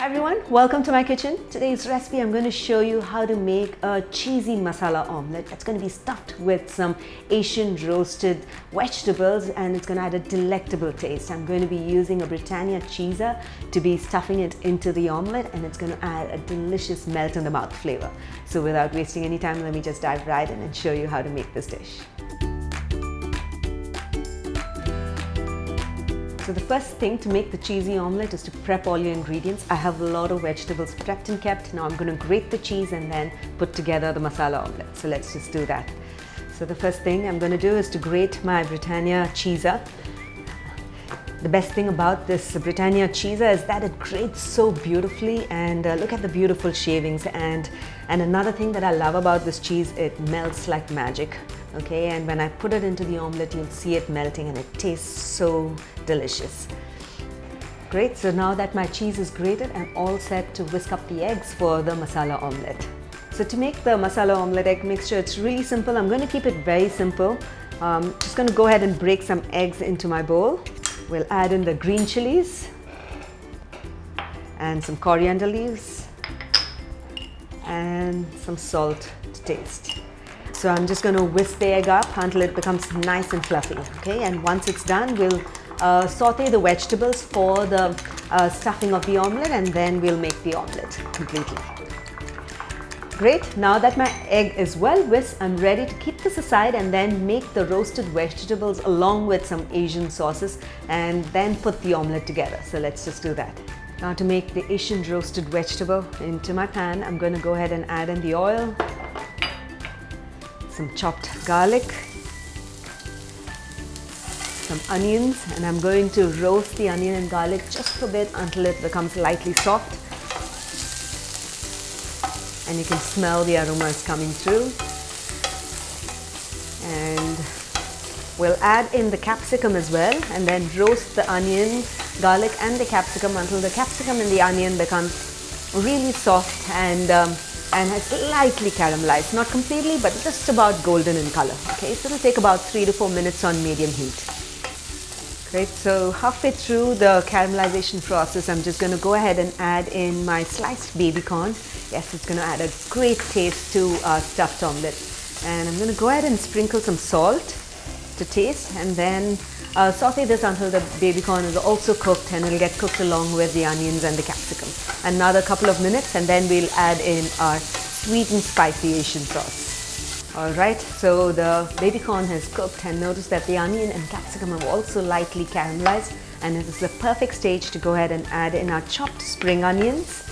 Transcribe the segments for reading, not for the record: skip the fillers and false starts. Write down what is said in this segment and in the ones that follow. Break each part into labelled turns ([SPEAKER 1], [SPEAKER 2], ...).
[SPEAKER 1] Hi everyone, welcome to my kitchen. Today's recipe, I'm going to show you how to make a cheesy masala omelette. It's going to be stuffed with some Asian roasted vegetables and it's going to add a delectable taste. I'm going to be using a Britannia Cheezza to be stuffing it into the omelette, and it's going to add a delicious melt in the mouth flavor. So without wasting any time, let me just dive right in and show you how to make this dish. So the first thing to make the cheesy omelette is to prep all your ingredients. I have a lot of vegetables prepped and kept. Now I'm going to grate the cheese and then put together the masala omelette. So let's just do that. So the first thing I'm going to do is to grate my Britannia Cheezza. The best thing about this Britannia Cheezza is that it grates so beautifully, and look at the beautiful shavings. And another thing that I love about this cheese, it melts like magic. Okay, and when I put it into the omelette, you'll see it melting and it tastes so delicious. Great, so now that my cheese is grated, I'm all set to whisk up the eggs for the masala omelette. So to make the masala omelette egg mixture, it's really simple. I'm going to keep it very simple. Just going to go ahead and break some eggs into my bowl. We'll add in the green chilies and some coriander leaves and some salt to taste. So I'm just going to whisk the egg up until it becomes nice and fluffy, okay? And once it's done, we'll saute the vegetables for the stuffing of the omelette, and then we'll make the omelette completely. Great, now that my egg is well whisked, I'm ready to keep this aside and then make the roasted vegetables along with some Asian sauces and then put the omelette together. So let's just do that. Now to make the Asian roasted vegetable into my pan, I'm going to go ahead and add in the oil, some chopped garlic, some onions, and I'm going to roast the onion and garlic just a bit until it becomes lightly soft. And you can smell the aromas coming through. And we'll add in the capsicum as well, and then roast the onion, garlic and the capsicum until the capsicum and the onion becomes really soft and slightly caramelized, not completely, but just about golden in color. Okay, so it'll take about 3 to 4 minutes on medium heat. Great, so halfway through the caramelization process, I'm just going to go ahead and add in my sliced baby corn. Yes, it's going to add a great taste to stuffed omelette. And I'm going to go ahead and sprinkle some salt to taste, and then saute this until the baby corn is also cooked, and it'll get cooked along with the onions and the capsicum. Another couple of minutes, and then we'll add in our sweet and spicy Asian sauce. Alright, so the baby corn has cooked, and notice that the onion and capsicum have also lightly caramelized, and it is the perfect stage to go ahead and add in our chopped spring onions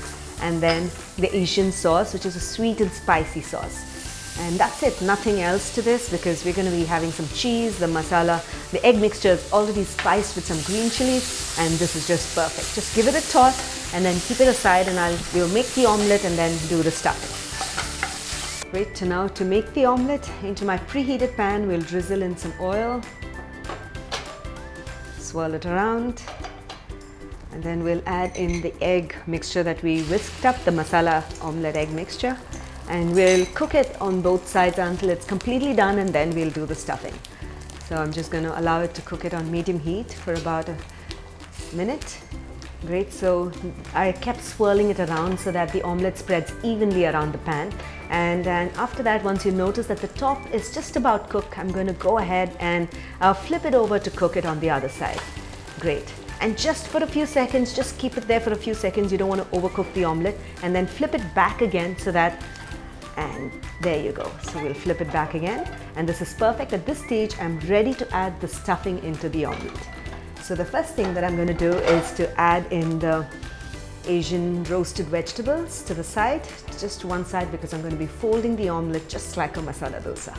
[SPEAKER 1] and then the Asian sauce, which is a sweet and spicy sauce. And that's it, nothing else to this, because we're going to be having some cheese, the masala, the egg mixture is already spiced with some green chilies, and this is just perfect. Just give it a toss and then keep it aside, and we'll make the omelette and then do the stuffing. Great, so now to make the omelette, into my preheated pan, we'll drizzle in some oil, swirl it around, and then we'll add in the egg mixture that we whisked up, the masala omelette egg mixture. And we'll cook it on both sides until it's completely done, and then we'll do the stuffing. So I'm just going to allow it to cook it on medium heat for about a minute. Great, so I kept swirling it around so that the omelette spreads evenly around the pan. And then after that, once you notice that the top is just about cooked, I'm going to go ahead and flip it over to cook it on the other side. Great. And just for a few seconds, just keep it there for a few seconds. You don't want to overcook the omelette, and then flip it back again so that, and there you go. So we'll flip it back again, and this is perfect. At this stage, I'm ready to add the stuffing into the omelette. So the first thing that I'm going to do is to add in the Asian roasted vegetables to the side, just one side, because I'm going to be folding the omelette just like a masala dosa.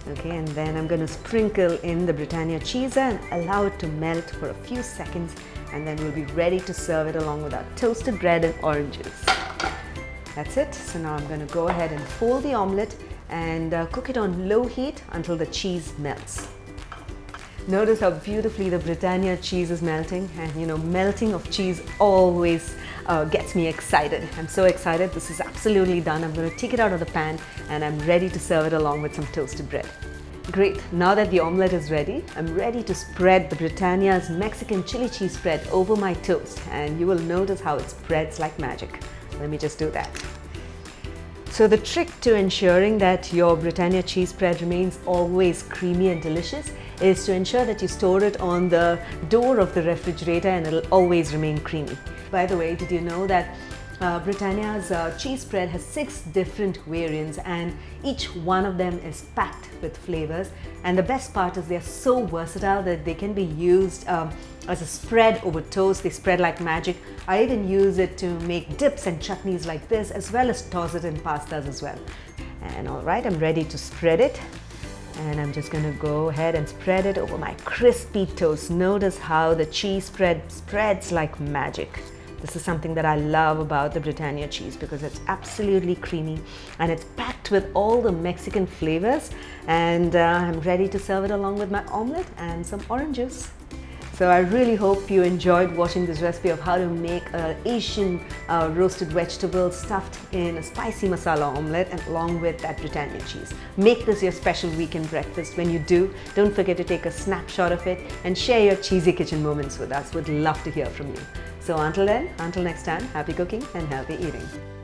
[SPEAKER 1] Okay, and then I'm going to sprinkle in the Britannia Cheezza and allow it to melt for a few seconds, and then we'll be ready to serve it along with our toasted bread and oranges. That's it. So now I'm going to go ahead and fold the omelette and cook it on low heat until the cheese melts. Notice how beautifully the Britannia cheese is melting, and you know, melting of cheese always gets me excited. I'm so excited. This is absolutely done. I'm going to take it out of the pan, and I'm ready to serve it along with some toasted bread. Great, now that the omelette is ready, I'm ready to spread the Britannia's Mexican chili cheese spread over my toast, and you will notice how it spreads like magic. Let me just do that. So the trick to ensuring that your Britannia cheese spread remains always creamy and delicious is to ensure that you store it on the door of the refrigerator, and it'll always remain creamy. By the way, did you know that Britannia's cheese spread has 6 different variants, and each one of them is packed with flavors, and the best part is they're so versatile that they can be used as a spread over toast. They spread like magic. I even use it to make dips and chutneys like this, as well as toss it in pastas as well. And alright, I'm ready to spread it, and I'm just going to go ahead and spread it over my crispy toast. Notice how the cheese spread spreads like magic. This is something that I love about the Britannia cheese, because it's absolutely creamy and it's packed with all the Mexican flavors, and I'm ready to serve it along with my omelette and some orange juice. So I really hope you enjoyed watching this recipe of how to make an Asian roasted vegetable stuffed in a spicy masala omelette, and along with that Britannia cheese. Make this your special weekend breakfast. When you do, don't forget to take a snapshot of it and share your cheesy kitchen moments with us. We'd love to hear from you. So until then, until next time, happy cooking and healthy eating.